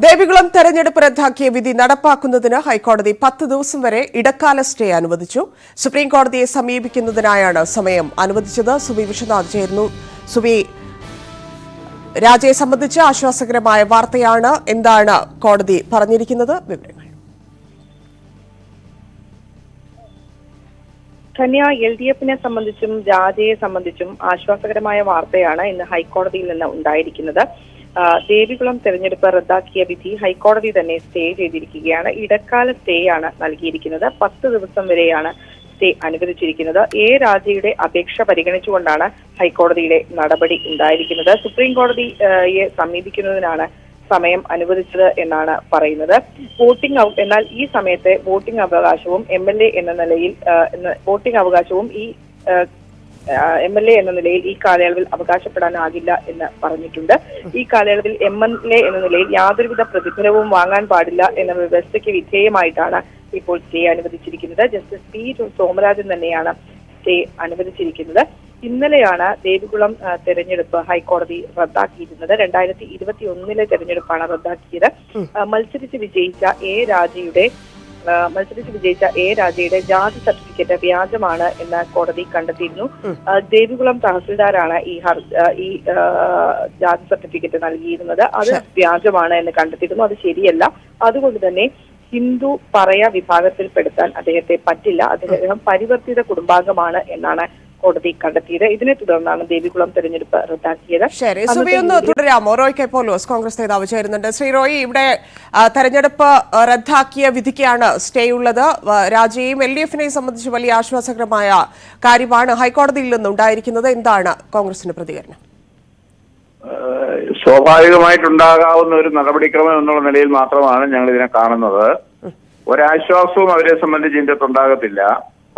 ദേവികുളം തെരഞ്ഞെടുപ്പ് റദ്ദാക്കിയ വിധി നടപ്പാക്കുന്നതിന് ഹൈക്കോടതി 10 ദിവസം വരെ ഇടക്കാല സ്റ്റേ അനുവദിച്ചു. സുപ്രീംകോടതിയെ സമീപിക്കുന്നതിനായാണ് സമയം അനുവദിച്ചത്. സുബി വിശ്വനാഥ് ചേരുന്നു. സുബി, രാജയെ സംബന്ധിച്ച് ആശ്വാസകരമായ വാർത്തയാണ്. എന്താണ് കോടതി പറഞ്ഞിരിക്കുന്നത്? വിവരങ്ങൾ. ധന്യ, LDFനെ സംബന്ധിച്ചും രാജയെ സംബന്ധിച്ചും ആശ്വാസകരമായ വാർത്തയാണ് ഇന്ന് ഹൈക്കോടതിയിൽ നിന്ന് ഉണ്ടായിരിക്കുന്നത്. ദേവികുളം തെരഞ്ഞെടുപ്പ് റദ്ദാക്കിയ വിധി ഹൈക്കോടതി തന്നെ സ്റ്റേ ചെയ്തിരിക്കുകയാണ്. ഇടക്കാല സ്റ്റേ ആണ് നൽകിയിരിക്കുന്നത്. 10 ദിവസം വരെയാണ് സ്റ്റേ അനുവദിച്ചിരിക്കുന്നത്. രാജയുടെ അപേക്ഷ പരിഗണിച്ചുകൊണ്ടാണ് ഹൈക്കോടതിയുടെ നടപടി ഉണ്ടായിരിക്കുന്നത്. സുപ്രീം കോടതിയെ സമീപിക്കുന്നതിനാണ് സമയം അനുവദിച്ചത് എന്നാണ് പറയുന്നത്. എന്നാൽ ഈ സമയത്തെ വോട്ടിംഗ് അവകാശവും MLA എന്ന നിലയിൽ ഈ കാലയളവിൽ അവകാശപ്പെടാനാകില്ല എന്ന് പറഞ്ഞിട്ടുണ്ട്. ഈ കാലയളവിൽ MLA എന്ന നിലയിൽ യാതൊരുവിധ പ്രതിഫലവും വാങ്ങാൻ പാടില്ല എന്ന വ്യവസ്ഥയ്ക്ക് വിധേയമായിട്ടാണ് ഇപ്പോൾ സ്റ്റേ അനുവദിച്ചിരിക്കുന്നത്. Justice P. സോമരാജൻ തന്നെയാണ് സ്റ്റേ അനുവദിച്ചിരിക്കുന്നത്. ഇന്നലെയാണ് ദേവികുളം തെരഞ്ഞെടുപ്പ് ഹൈക്കോടതി റദ്ദാക്കിയിരുന്നത്. 2021 തെരഞ്ഞെടുപ്പാണ് റദ്ദാക്കിയത്. മത്സരിച്ച് വിജയിച്ച രാജയുടെ ജാതി സർട്ടിഫിക്കറ്റ് വ്യാജമാണ് എന്ന് കോടതി കണ്ടെത്തിയിരുന്നു. ദേവികുളം തഹസിൽദാരാണ് ഈ ജാതി സർട്ടിഫിക്കറ്റ് നൽകിയിരുന്നത്. അത് വ്യാജമാണ് എന്ന് കണ്ടെത്തിയിരുന്നു. അത് ശരിയല്ല. അതുകൊണ്ട് തന്നെ ഹിന്ദു പറയ വിഭാഗത്തിൽപ്പെടുത്താൻ അദ്ദേഹത്തെ പറ്റില്ല. അദ്ദേഹം പരിവർത്തിത കുടുംബാംഗമാണ് എന്നാണ് കോടതി കണ്ടെത്തിയത്. ഇതിനെ തുടർന്നാണ് ദേവികുളം തെരഞ്ഞെടുപ്പ് റദ്ദാക്കിയത്. ശരി, സുബി ഒന്ന് തുടരാമോ? റോയ് കെ പോലോസ് കോൺഗ്രസ് നേതാവ് ചേരുന്നുണ്ട്. ശ്രീ റോയ്, ഇവിടെ തെരഞ്ഞെടുപ്പ് റദ്ദാക്കിയ വിധിക്കാണ് സ്റ്റേ ഉള്ളത്. രാജയെയും LDFനെയും സംബന്ധിച്ച് വലിയ ആശ്വാസകരമായ കാര്യമാണ് ഹൈക്കോടതിയിൽ നിന്നുണ്ടായിരിക്കുന്നത്. എന്താണ് കോൺഗ്രസിന്റെ പ്രതികരണം? സ്വാഭാവികമായിട്ടുണ്ടാകാവുന്ന ഒരു നടപടിക്രമം എന്നുള്ള നിലയിൽ മാത്രമാണ് ഞങ്ങൾ ഇതിനെ കാണുന്നത്. ഒരാശ്വാസവും അവരെ സംബന്ധിച്ച് ഇതിന്റെ ഉണ്ടാകത്തില്ല.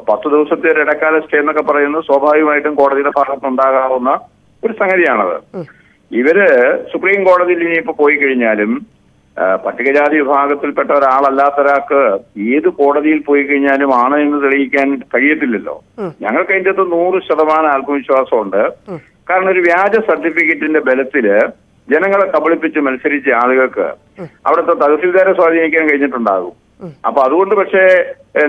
10 ദിവസത്തെ ഒരു ഇടക്കാല സ്റ്റേ എന്നൊക്കെ പറയുന്നത് സ്വാഭാവികമായിട്ടും കോടതിയുടെ ഭാഗത്തുനിന്നുണ്ടാകാവുന്ന ഒരു സംഗതിയാണത്. ഇവര് സുപ്രീം കോടതിയിൽ ഇനിയിപ്പോ പോയി കഴിഞ്ഞാലും പട്ടികജാതി വിഭാഗത്തിൽപ്പെട്ട ഒരാളല്ലാത്ത ഒരാൾക്ക് ഏത് കോടതിയിൽ പോയി കഴിഞ്ഞാലും ആണ് എന്ന് തെളിയിക്കാൻ കഴിയത്തില്ലല്ലോ. ഞങ്ങൾക്ക് അതിൻ്റെ അകത്ത് 100% ആത്മവിശ്വാസമുണ്ട്. കാരണം ഒരു വ്യാജ സർട്ടിഫിക്കറ്റിന്റെ ബലത്തില് ജനങ്ങളെ കബളിപ്പിച്ച് മത്സരിച്ച ആളുകൾക്ക് അവിടുത്തെ തഹസിൽദാരെ സ്വാധീനിക്കാൻ കഴിഞ്ഞിട്ടുണ്ടാകും. അപ്പൊ അതുകൊണ്ട് പക്ഷേ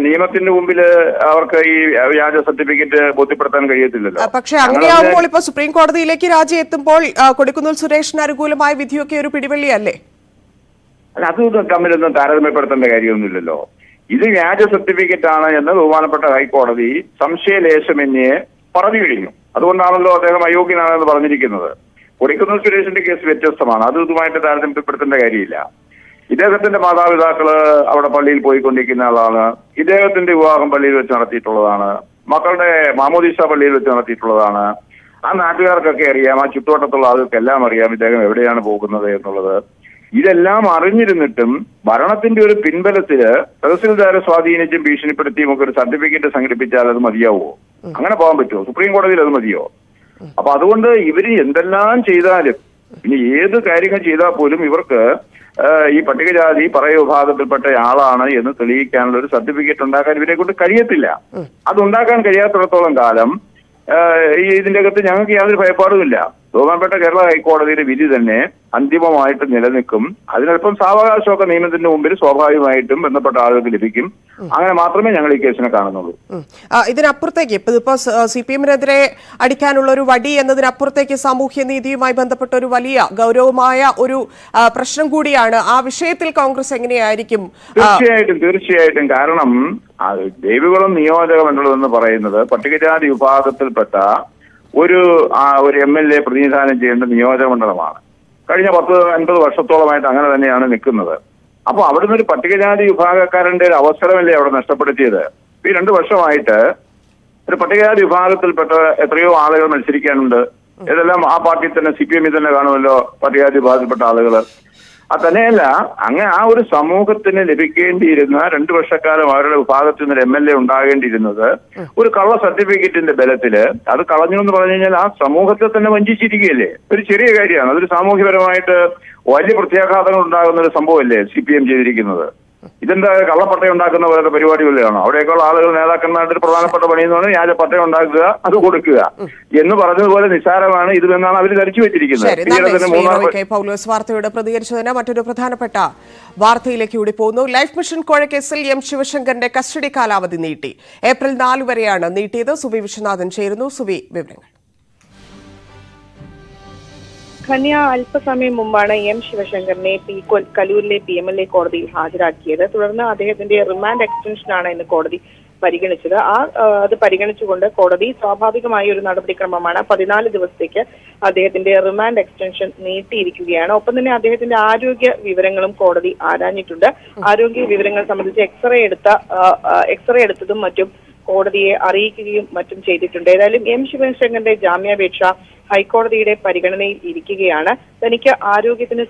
നിയമത്തിന്റെ മുമ്പിൽ അവർക്ക് ഈ വ്യാജ സർട്ടിഫിക്കറ്റ് ബോധ്യപ്പെടുത്താൻ കഴിയത്തില്ലല്ലോ. പക്ഷെ അങ്ങനെയാവുമ്പോൾ ഇപ്പൊ സുപ്രീം കോടതിയിലേക്ക് രാജി എത്തുമ്പോൾ കൊടിക്കുന്നിൽ സുരേഷിന് അനുകൂലമായ വിധിയൊക്കെ ഒരു പിടിവള്ളിയല്ലേ? അല്ല, അതൊന്നും തമ്മിലൊന്നും താരതമ്യപ്പെടുത്തേണ്ട കാര്യമൊന്നുമില്ലല്ലോ. ഇത് വ്യാജ സർട്ടിഫിക്കറ്റ് ആണ് എന്ന് ബഹുമാനപ്പെട്ട ഹൈക്കോടതി സംശയലേശമെന്നേ പറഞ്ഞു കഴിഞ്ഞു. അതുകൊണ്ടാണല്ലോ അദ്ദേഹം അയോഗ്യനാണെന്ന് പറഞ്ഞിരിക്കുന്നത്. കൊടിക്കുന്നിൽ സുരേഷിന്റെ കേസ് വ്യത്യസ്തമാണ്. അത് ഇതുമായിട്ട് താരതമ്യപ്പെടുത്തേണ്ട കാര്യമില്ല. ഇദ്ദേഹത്തിന്റെ മാതാപിതാക്കള് അവിടെ പള്ളിയിൽ പോയിക്കൊണ്ടിരിക്കുന്ന ആളാണ്. ഇദ്ദേഹത്തിന്റെ വിവാഹം പള്ളിയിൽ വെച്ച് നടത്തിയിട്ടുള്ളതാണ്. മക്കളുടെ മാമോദീസ പള്ളിയിൽ വെച്ച് നടത്തിയിട്ടുള്ളതാണ്. ആ നാട്ടുകാർക്കൊക്കെ അറിയാം, ആ ചുറ്റുവട്ടത്തുള്ള ആളുകൾക്കെല്ലാം അറിയാം ഇദ്ദേഹം എവിടെയാണ് പോകുന്നത് എന്നുള്ളത്. ഇതെല്ലാം അറിഞ്ഞിരുന്നിട്ടും ഭരണത്തിന്റെ ഒരു പിൻബലത്തില് തഹസിൽദാരെ സ്വാധീനിച്ചും ഭീഷണിപ്പെടുത്തിയും ഒക്കെ ഒരു സർട്ടിഫിക്കറ്റ് സംഘടിപ്പിച്ചാൽ അത് മതിയാവോ? അങ്ങനെ പോകാൻ പറ്റുമോ? സുപ്രീം കോടതിയിൽ അത് മതിയോ? അപ്പൊ അതുകൊണ്ട് ഇവര് എന്തെല്ലാം ചെയ്താലും, ഇനി ഏത് കാര്യങ്ങൾ ചെയ്താൽ പോലും ഇവർക്ക് ഈ പട്ടികജാതി പറയ വിഭാഗത്തിൽപ്പെട്ട ആളാണ് എന്ന് തെളിയിക്കാനുള്ള ഒരു സർട്ടിഫിക്കറ്റ് ഉണ്ടാക്കാൻ ഇവരെ കൊണ്ട് കഴിയത്തില്ല. അതുണ്ടാക്കാൻ കഴിയാത്തിടത്തോളം കാലം ഇതിന്റെ അകത്ത് ഞങ്ങൾക്ക് യാതൊരു ഭയപ്പാടുമില്ല. ബഹുമാനപ്പെട്ട കേരള ഹൈക്കോടതിയുടെ വിധി തന്നെ അന്തിമമായിട്ട് നിലനിൽക്കും. അതിനൊപ്പം സാവകാശമൊക്കെ നിയമത്തിന്റെ മുമ്പിൽ സ്വാഭാവികമായിട്ടും ബന്ധപ്പെട്ട ആളുകൾക്ക് ലഭിക്കും. അങ്ങനെ മാത്രമേ ഞങ്ങൾ ഈ കേസിനെ കാണുന്നുള്ളൂ. ഇതിനപ്പുറത്തേക്ക് ഇപ്പൊ CPM-നെതിരെ അടിക്കാനുള്ള ഒരു വടി എന്നതിനപ്പുറത്തേക്ക് സാമൂഹ്യ നീതിയുമായി ബന്ധപ്പെട്ട ഒരു വലിയ ഗൗരവമായ ഒരു പ്രശ്നം കൂടിയാണ്. ആ വിഷയത്തിൽ കോൺഗ്രസ് എങ്ങനെയായിരിക്കും? തീർച്ചയായിട്ടും. കാരണം ദേവികുളം നിയോജക മണ്ഡലം എന്ന് പറയുന്നത് പട്ടികജാതി വിഭാഗത്തിൽപ്പെട്ട ഒരു MLA പ്രതിനിധാനം ചെയ്യേണ്ട നിയോജക മണ്ഡലമാണ്. കഴിഞ്ഞ 10-50 വർഷത്തോളമായിട്ട് അങ്ങനെ തന്നെയാണ് നിൽക്കുന്നത്. അപ്പൊ അവിടുന്ന് ഒരു പട്ടികജാതി വിഭാഗക്കാരന്റെ ഒരു അവസരമല്ലേ അവിടെ നഷ്ടപ്പെടുത്തിയത്. ഈ 2 വർഷമായിട്ട് ഒരു പട്ടികജാതി വിഭാഗത്തിൽപ്പെട്ട എത്രയോ ആളുകൾ മത്സരിക്കാനുണ്ട്. ഇതെല്ലാം ആ പാർട്ടിയിൽ തന്നെ CPM തന്നെ കാണുമല്ലോ പട്ടികജാതി വിഭാഗത്തിൽപ്പെട്ട ആളുകൾ. തന്നെയല്ല, അങ്ങനെ ആ ഒരു സമൂഹത്തിന് ലഭിക്കേണ്ടിയിരുന്ന 2 വർഷക്കാലം അവരുടെ വിഭാഗത്തിൽ നിന്ന് MLA ഉണ്ടാകേണ്ടിയിരുന്നത് ഒരു കള്ള സർട്ടിഫിക്കറ്റിന്റെ ബലത്തില് അത് കളഞ്ഞു എന്ന് പറഞ്ഞു കഴിഞ്ഞാൽ ആ സമൂഹത്തെ തന്നെ വഞ്ചിച്ചിരിക്കുകയല്ലേ. ഒരു ചെറിയ കാര്യമാണ്. അതൊരു സാമൂഹ്യപരമായിട്ട് വലിയ പ്രത്യാഘാതങ്ങൾ ഉണ്ടാകുന്ന ഒരു സംഭവമല്ലേ CPM ചെയ്തിരിക്കുന്നത്. ഇതെന്താ കള്ളപ്പട്ടയം ഉണ്ടാക്കുന്ന പോലത്തെ പരിപാടികളാണോ? അവിടെയൊക്കെയുള്ള ആളുകൾ നേതാക്കന്മാരുടെ ഒരു പ്രധാനപ്പെട്ട പണി എന്ന് പറഞ്ഞാൽ വ്യാജ പട്ടയം ഉണ്ടാക്കുക, അത് കൊടുക്കുക എന്ന് പറഞ്ഞതുപോലെ നിസ്സാരമാണ് ഇതെന്നാണ് അവർ ധരിച്ചു വെച്ചിരിക്കുന്നത്. പൗലോസ് വാർത്തയോട് പ്രതികരിച്ചതിന് മറ്റൊരു പ്രധാനപ്പെട്ട വാർത്തയിലേക്ക് കൂടി പോകുന്നു. ലൈഫ് മിഷൻ കോഴക്കേസിൽ എം ശിവശങ്കറിന്റെ കസ്റ്റഡി കാലാവധി നീട്ടി. ഏപ്രിൽ 4 വരെയാണ് നീട്ടിയത്. സുബി വിശ്വനാഥൻ ചേരുന്നു. സുബി, വിവരങ്ങൾ. ധന്യ, അല്പസമയം മുമ്പാണ് എം ശിവശങ്കറിനെ കലൂരിലെ PMLA കോടതിയിൽ ഹാജരാക്കിയത്. തുടർന്ന് അദ്ദേഹത്തിന്റെ റിമാൻഡ് എക്സ്റ്റൻഷനാണ് ഇന്ന് കോടതി പരിഗണിച്ചത്. അത് പരിഗണിച്ചുകൊണ്ട് കോടതി സ്വാഭാവികമായ ഒരു നടപടിക്രമമാണ് 14 ദിവസത്തേക്ക് അദ്ദേഹത്തിന്റെ റിമാൻഡ് എക്സ്റ്റൻഷൻ നീട്ടിയിരിക്കുകയാണ്. ഒപ്പം തന്നെ അദ്ദേഹത്തിന്റെ ആരോഗ്യ വിവരങ്ങളും കോടതി ആരാഞ്ഞിട്ടുണ്ട്. ആരോഗ്യ വിവരങ്ങൾ സംബന്ധിച്ച് എക്സ്റേ എടുത്തതും മറ്റും കോടതിയെ അറിയിക്കുകയും മറ്റും ചെയ്തിട്ടുണ്ട്. ഏതായാലും എം ശിവശങ്കറിന്റെ ജാമ്യാപേക്ഷ ഹൈക്കോടതിയുടെ പരിഗണനയിൽ ഇരിക്കുകയാണ്. തനിക്ക് ആരോഗ്യത്തിന്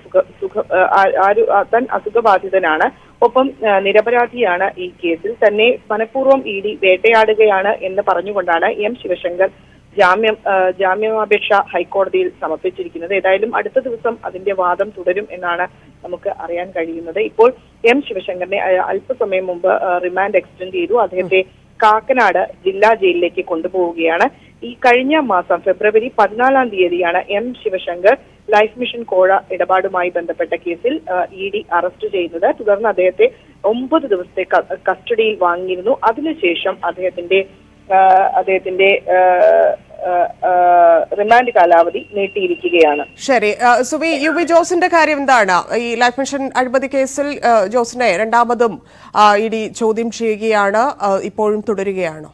താൻ അസുഖബാധിതനാണ്, ഒപ്പം നിരപരാധിയാണ്. ഈ കേസിൽ തന്നെ മനഃപൂർവ്വം ED വേട്ടയാടുകയാണ് എന്ന് പറഞ്ഞുകൊണ്ടാണ് എം ശിവശങ്കർ ജാമ്യാപേക്ഷ ഹൈക്കോടതിയിൽ സമർപ്പിച്ചിരിക്കുന്നത്. ഏതായാലും അടുത്ത ദിവസം അതിന്റെ വാദം തുടരും എന്നാണ് നമുക്ക് അറിയാൻ കഴിയുന്നത്. ഇപ്പോൾ എം ശിവശങ്കറിനെ അല്പസമയം മുമ്പ് റിമാൻഡ് എക്സ്റ്റെൻഡ് ചെയ്തു. അദ്ദേഹത്തെ കാക്കനാട് ജില്ലാ ജയിലിലേക്ക് കൊണ്ടുപോവുകയാണ്. ഈ കഴിഞ്ഞ മാസം ഫെബ്രുവരി 14 തീയതിയാണ് എം ശിവശങ്കർ ലൈഫ് മിഷൻ കോഴ ഇടപാടുമായി ബന്ധപ്പെട്ട കേസിൽ ED അറസ്റ്റ് ചെയ്യുന്നത്. തുടർന്ന് അദ്ദേഹത്തെ 9 ദിവസത്തെ കസ്റ്റഡിയിൽ വാങ്ങിയിരുന്നു. അതിനുശേഷം അദ്ദേഹത്തിന്റെ റിമാൻഡ് കാലാവധി നീട്ടിയിരിക്കുകയാണ്. ശരി സുബി, UV ജോസിന്റെ കാര്യം എന്താണ്? ഈ ലൈഫ് മിഷൻ അഴിമതി കേസിൽ ജോസിനെ രണ്ടാമതും ED ചോദ്യം ചെയ്യുകയാണ്. ഇപ്പോഴും തുടരുകയാണോ?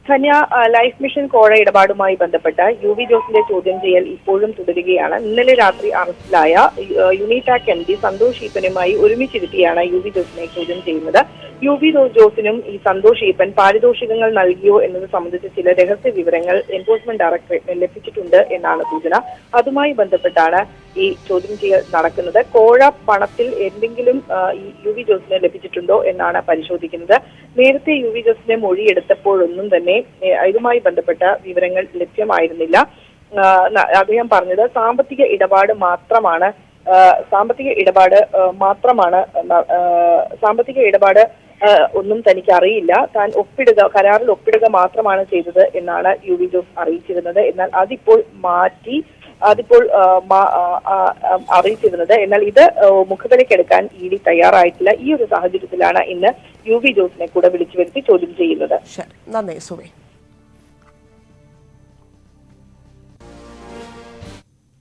ധന്യ, ലൈഫ് മിഷൻ കോഴ ഇടപാടുമായി ബന്ധപ്പെട്ട UV ജോസിന്റെ ചോദ്യം ചെയ്യൽ ഇപ്പോഴും തുടരുകയാണ്. ഇന്നലെ രാത്രി അറസ്റ്റിലായ യൂണിടാക് MD സന്തോഷ് ഈപ്പനുമായി ഒരുമിച്ചിരുത്തിയാണ് UV ജോസിനെ ചോദ്യം ചെയ്യുന്നത്. UV ജോസിനും ഈ സന്തോഷ് ഈപ്പൻ പാരിതോഷികങ്ങൾ നൽകിയോ എന്നത് സംബന്ധിച്ച് ചില രഹസ്യ വിവരങ്ങൾ എൻഫോഴ്സ്മെന്റ് ഡയറക്ടറേറ്റിന് ലഭിച്ചിട്ടുണ്ട് എന്നാണ് സൂചന. അതുമായി ബന്ധപ്പെട്ടാണ് ഈ ചോദ്യം ചെയ്യൽ നടക്കുന്നത്. കോഴ പണത്തിൽ എന്തെങ്കിലും ഈ UV ജോസിന് ലഭിച്ചിട്ടുണ്ടോ എന്നാണ് പരിശോധിക്കുന്നത്. നേരത്തെ UV ജോസിനെ മൊഴിയെടുത്തപ്പോഴൊന്നും തന്നെ ഇതുമായി ബന്ധപ്പെട്ട വിവരങ്ങൾ ലഭ്യമായിരുന്നില്ല. അദ്ദേഹം പറഞ്ഞത് സാമ്പത്തിക ഇടപാട് ഒന്നും തനിക്ക് അറിയില്ല, താൻ കരാറിൽ ഒപ്പിടുക മാത്രമാണ് ചെയ്തത് എന്നാണ് UV ജോസ് അറിയിച്ചിരുന്നത്. എന്നാൽ അതിപ്പോൾ അറിയിച്ചിരുന്നത്. എന്നാൽ ഇത് മുഖവിലക്കെടുക്കാൻ ED തയ്യാറായിട്ടില്ല. ഈ ഒരു സാഹചര്യത്തിലാണ് ഇന്ന് UV ജോസിനെ കൂടെ വിളിച്ചു വരുത്തി ചോദ്യം ചെയ്യുന്നത്. നന്ദി സുബി.